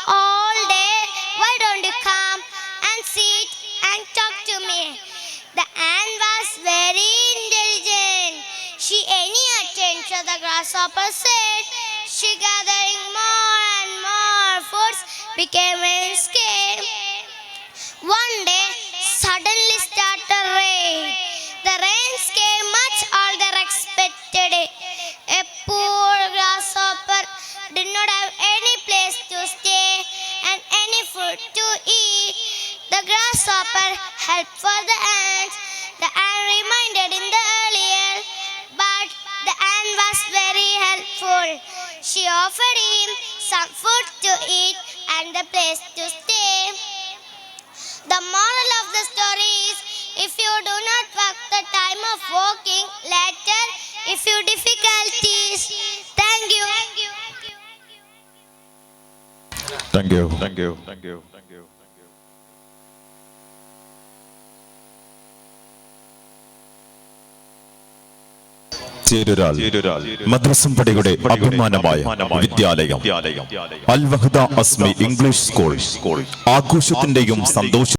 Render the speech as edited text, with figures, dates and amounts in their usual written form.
all day. Why don't you come and sit and talk to me? The ant was very intelligent. She any attention the grasshopper said. She gathering more and more foods, became scared. One day, suddenly started rain. The rains came much older expected. A poor grasshopper did not have any place to stay and any food to eat. The grasshopper helped for the ants. The ant reminded in the earlier, but the ant was very helpful. She offered him some food to eat and the place to stay. The moral of the story is, if you do not work the time of walking, later if you difficulties. Thank you. Thank you. Thank you. Thank you. Thank you. ചേരുരാൽ മദ്രസം പടിയുടെ അഭിമാനമായ വിദ്യാലയം അൽ വഹദ Azmi English school ആഘോഷത്തിന്റെയും സന്തോഷ